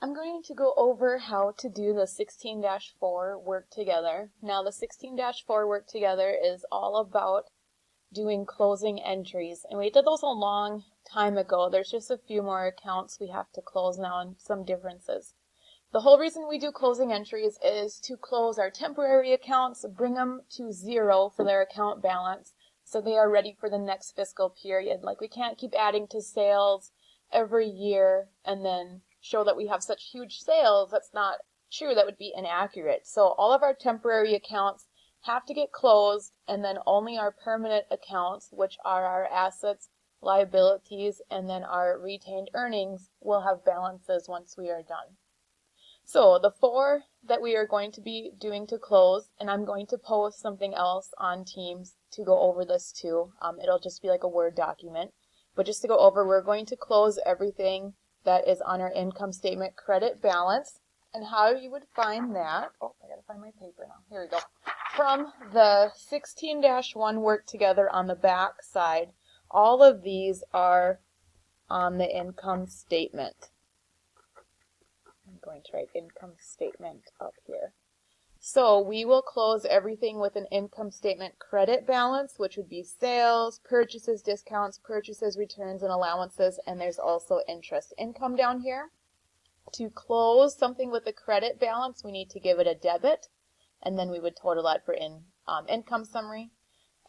I'm going to go over how to do the 16-4 work together. Now the 16-4 work together is all about doing closing entries, and we did those a long time ago. There's just a few more accounts we have to close now and some differences. The whole reason we do closing entries is to close our temporary accounts, bring them to zero for their account balance so they are ready for the next fiscal period. Like, we can't keep adding to sales every year and then show that we have such huge sales. That's not true. That would be inaccurate. So all of our temporary accounts have to get closed, and then only our permanent accounts, which are our assets, liabilities, and then our retained earnings, will have balances once we are done. So the 4 that we are going to be doing to close, and I'm going to post something else on Teams to go over this too. It'll just be like a Word document. But just to go over, we're going to close everything that is on our income statement credit balance. And how you would find that, oh, I gotta find my paper now. Here we go. From the 16-1 work together on the back side, all of these are on the income statement. I'm going to write income statement up here. So we will close everything with an income statement credit balance, which would be sales, purchases, discounts, purchases, returns, and allowances, and there's also interest income down here. To close something with a credit balance, we need to give it a debit, and then we would total that for income summary.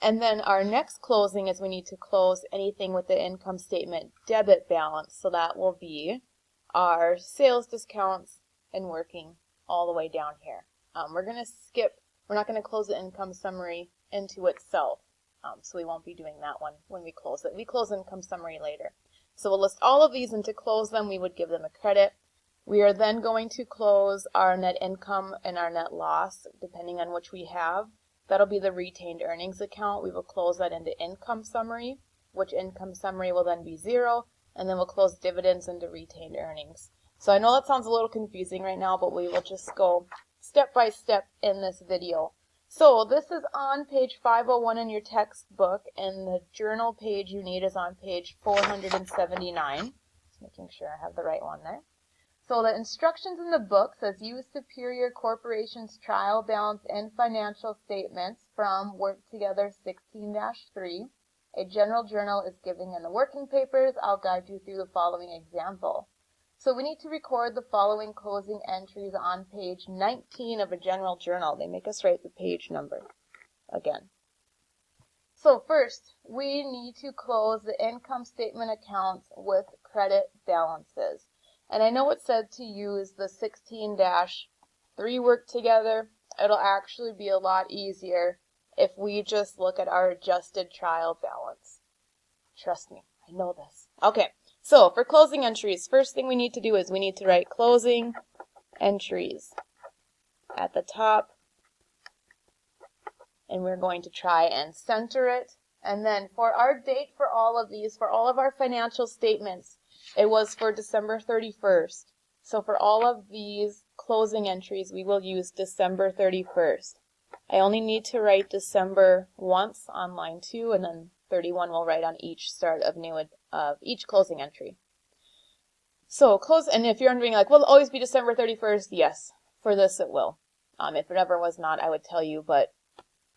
And then our next closing is we need to close anything with the income statement debit balance, so that will be our sales, discounts, and working all the way down here. We're not going to close the income summary into itself, so we won't be doing that one when we close it. We close income summary later. So we'll list all of these, and to close them, we would give them a credit. We are then going to close our net income and our net loss, depending on which we have. That'll be the retained earnings account. We will close that into income summary, which income summary will then be 0, and then we'll close dividends into retained earnings. So I know that sounds a little confusing right now, but we will just go step by step in this video. So this is on page 501 in your textbook, and the journal page you need is on page 479. Just making sure I have the right one there. So the instructions in the book says use Superior Corporation's trial balance and financial statements from Work Together 16-3. A general journal is given in the working papers. I'll guide you through the following example. So we need to record the following closing entries on page 19 of a general journal. They make us write the page number again. So first, we need to close the income statement accounts with credit balances. And I know it said to use the 16-3 work together. It'll actually be a lot easier if we just look at our adjusted trial balance. Trust me, I know this. Okay, so for closing entries, first thing we need to do is we need to write closing entries at the top. And we're going to try and center it. And then for our date for all of these, for all of our financial statements, it was for December 31st. So for all of these closing entries, we will use December 31st. I only need to write December once on line 2, and then 31 we'll write on each start of each closing entry. So close, and if you're wondering, like, will it always be December 31st? Yes, for this it will. If it ever was not, I would tell you, but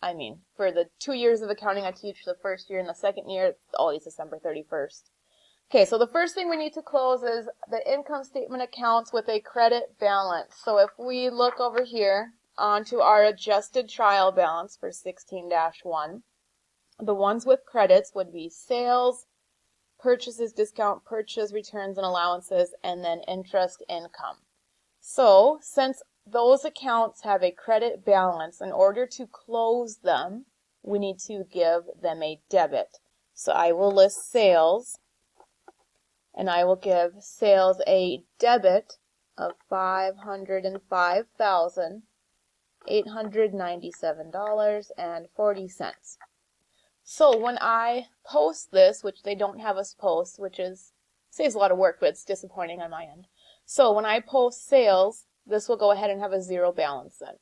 I mean, for the 2 years of accounting I teach, the first year and the second year, it's always December 31st. Okay, so the first thing we need to close is the income statement accounts with a credit balance. So if we look over here onto our adjusted trial balance for 16-1, the ones with credits would be sales, purchases, discount, purchase, returns, and allowances, and then interest income. So since those accounts have a credit balance, in order to close them, we need to give them a debit. So I will list sales, and I will give sales a debit of $505,897.40. So when I post this, which they don't have us post, which saves a lot of work, but it's disappointing on my end. So when I post sales, this will go ahead and have a 0 balance then.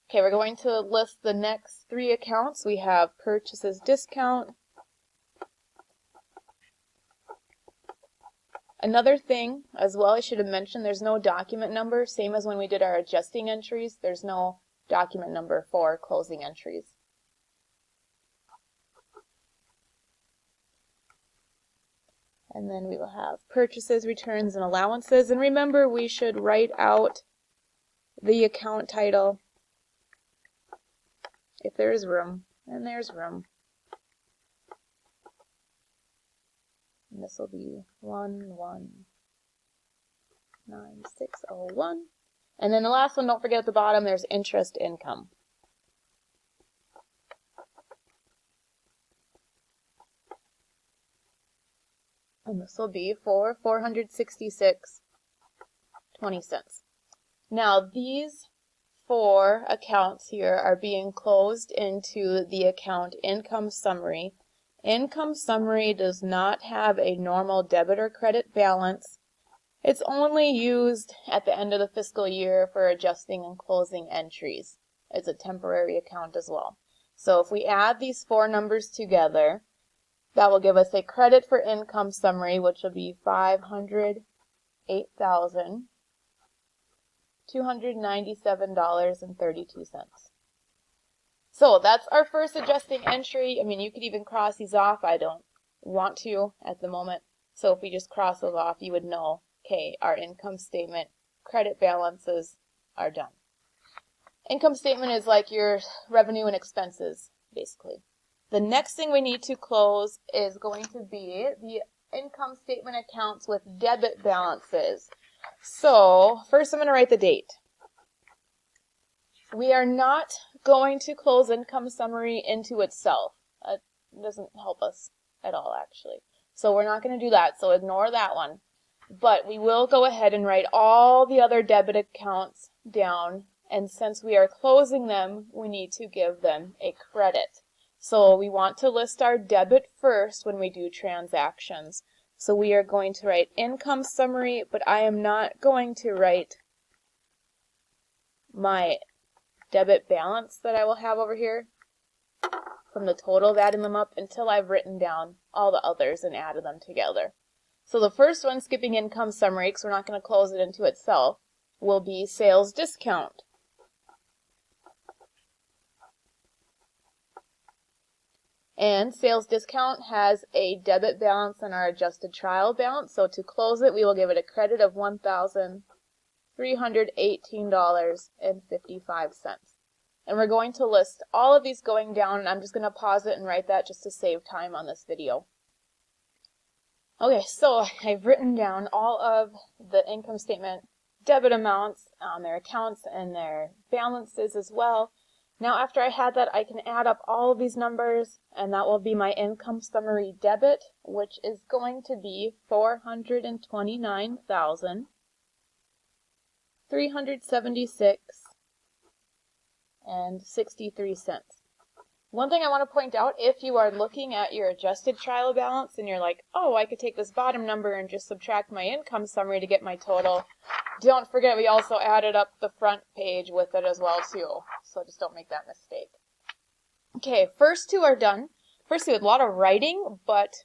Okay, we're going to list the next 3 accounts. We have purchases, discount, Another thing as well, I should have mentioned, there's no document number, same as when we did our adjusting entries. There's no document number for closing entries. And then we will have purchases, returns, and allowances. And remember, we should write out the account title if there is room, and there's room. And this will be 119601. And then the last one, don't forget at the bottom, there's interest income. And this will be for $466.20. Now these four accounts here are being closed into the account income summary. Income summary does not have a normal debit or credit balance. It's only used at the end of the fiscal year for adjusting and closing entries. It's a temporary account as well. So if we add these four numbers together, that will give us a credit for income summary, which will be $508,297.32. So that's our first adjusting entry. I mean, you could even cross these off. I don't want to at the moment. So if we just cross those off, you would know, okay, our income statement credit balances are done. Income statement is like your revenue and expenses, basically. The next thing we need to close is going to be the income statement accounts with debit balances. So first I'm going to write the date. We are not going to close income summary into itself. It doesn't help us at all, actually. So we're not going to do that, so ignore that one. But we will go ahead and write all the other debit accounts down, and since we are closing them, we need to give them a credit. So we want to list our debit first when we do transactions. So we are going to write income summary, but I am not going to write my debit balance that I will have over here from the total of adding them up until I've written down all the others and added them together. So the first one, skipping income summary, because we're not going to close it into itself, will be sales discount. And sales discount has a debit balance in our adjusted trial balance. So to close it, we will give it a credit of $1,318.55. And we're going to list all of these going down, and I'm just going to pause it and write that just to save time on this video. Okay, so I've written down all of the income statement debit amounts, their accounts, and their balances as well. Now after I had that, I can add up all of these numbers, and that will be my income summary debit, which is going to be $429,376.63. One thing I want to point out, if you are looking at your adjusted trial balance and you're like, oh, I could take this bottom number and just subtract my income summary to get my total, don't forget we also added up the front page with it as well too. So just don't make that mistake. Okay, first two are done. First two, a lot of writing, but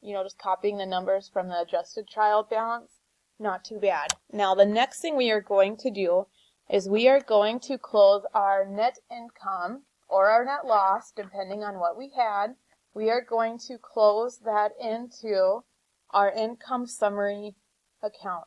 just copying the numbers from the adjusted trial balance, not too bad. Now the next thing we are going to do is we are going to close our net income or our net loss, depending on what we had. We are going to close that into our income summary account.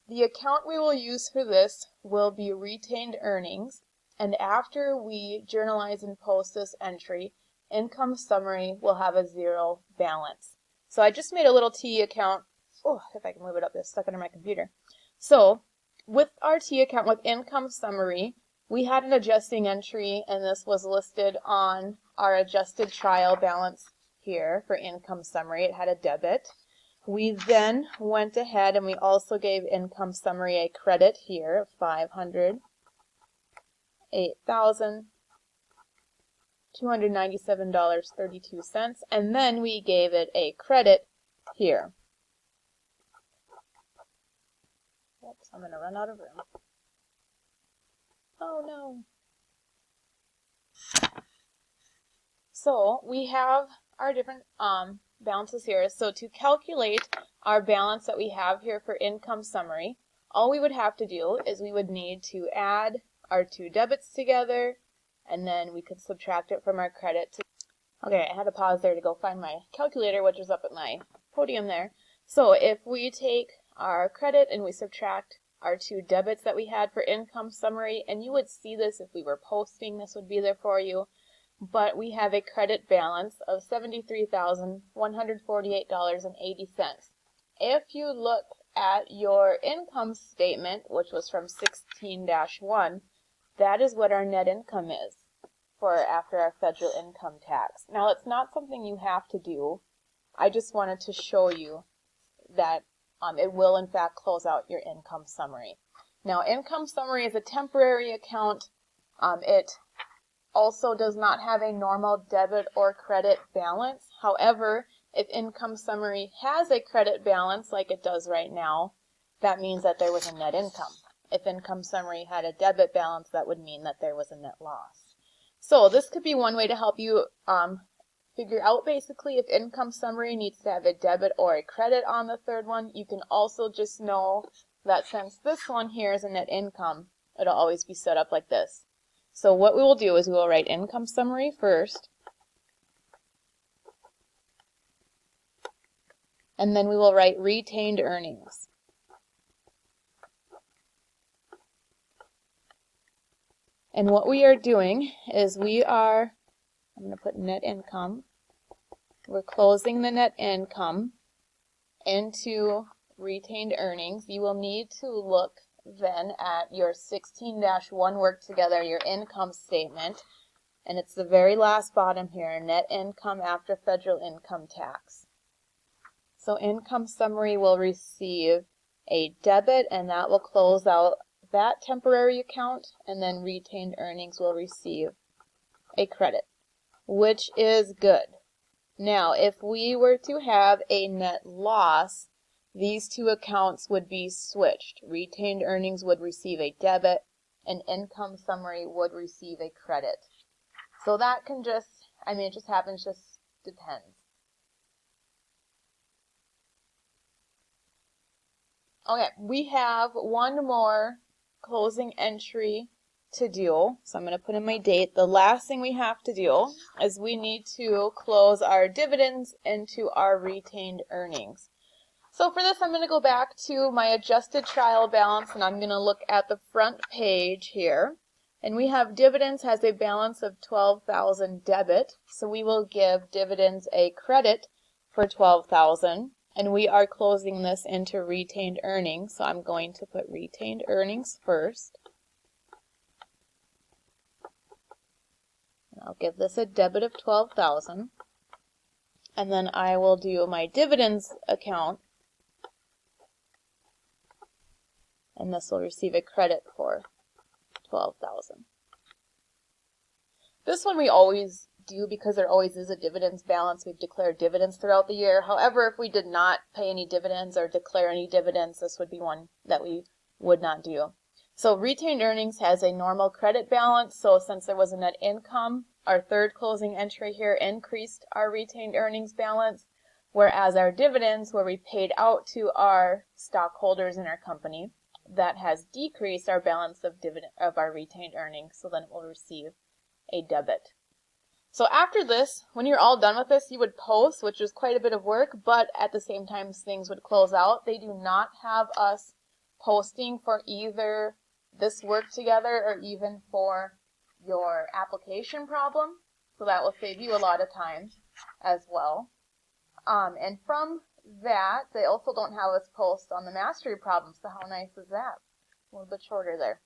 The account we will use for this will be retained earnings, and after we journalize and post this entry, income summary will have a zero balance. So I just made a little T account. Oh, if I can move it up, it's stuck under my computer. So with our T account with income summary, we had an adjusting entry, and this was listed on our adjusted trial balance here for income summary. It had a debit. We then went ahead and we also gave income summary a credit here of $508,297.32, and then we gave it a credit here. Oops, I'm going to run out of room. Oh no. So we have our different balances here. So to calculate our balance that we have here for income summary, all we would have to do is we would need to add our two debits together, and then we could subtract it from our credit. Okay, I had to pause there to go find my calculator, which is up at my podium there. So if we take our credit and we subtract our two debits that we had for income summary, and you would see this if we were posting, this would be there for you, but we have a credit balance of $73,148.80. If you look at your income statement, which was from 16-1, that is what our net income is for after our federal income tax. Now, it's not something you have to do. I just wanted to show you that it will in fact close out your income summary. Now, income summary is a temporary account. It also does not have a normal debit or credit balance. However, if income summary has a credit balance like it does right now, that means that there was a net income. If income summary had a debit balance, that would mean that there was a net loss. So this could be one way to help you figure out basically if income summary needs to have a debit or a credit on the third one. You can also just know that since this one here is a net income, it'll always be set up like this. So what we will do is we will write income summary first, and then we will write retained earnings. And what we are doing is I'm going to put net income. We're closing the net income into retained earnings. You will need to look then at your 16-1 work together, your income statement, and it's the very last bottom here, net income after federal income tax. So income summary will receive a debit, and that will close out that temporary account, and then retained earnings will receive a credit, which is good. Now, if we were to have a net loss, these two accounts would be switched. Retained earnings would receive a debit, and income summary would receive a credit. So that can just, it just happens, just depends. Okay, we have one more closing entry to do. So I'm going to put in my date. The last thing we have to do is we need to close our dividends into our retained earnings. So for this, I'm going to go back to my adjusted trial balance, and I'm going to look at the front page here. And we have dividends has a balance of $12,000 debit, so we will give dividends a credit for $12,000, and we are closing this into retained earnings. So I'm going to put retained earnings first. And I'll give this a debit of $12,000, and then I will do my dividends account, and this will receive a credit for $12,000. This one we always do because there always is a dividends balance. We've declared dividends throughout the year. However, if we did not pay any dividends or declare any dividends, this would be one that we would not do. So retained earnings has a normal credit balance. So since there was a net income, our third closing entry here increased our retained earnings balance, whereas our dividends, where we paid out to our stockholders in our company, that has decreased our balance of our retained earnings, so then it will receive a debit. So after this, when you're all done with this, you would post, which is quite a bit of work, but at the same time things would close out. They do not have us posting for either this work together or even for your application problem, so that will save you a lot of time as well. And from that, they also don't have us post on the mastery problem, so how nice is that? A little bit shorter there.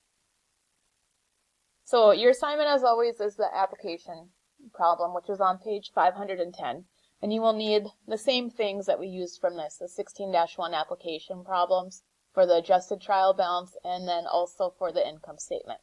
So your assignment, as always, is the application problem, which is on page 510, and you will need the same things that we used from this, the 16-1 application problems for the adjusted trial balance, and then also for the income statement.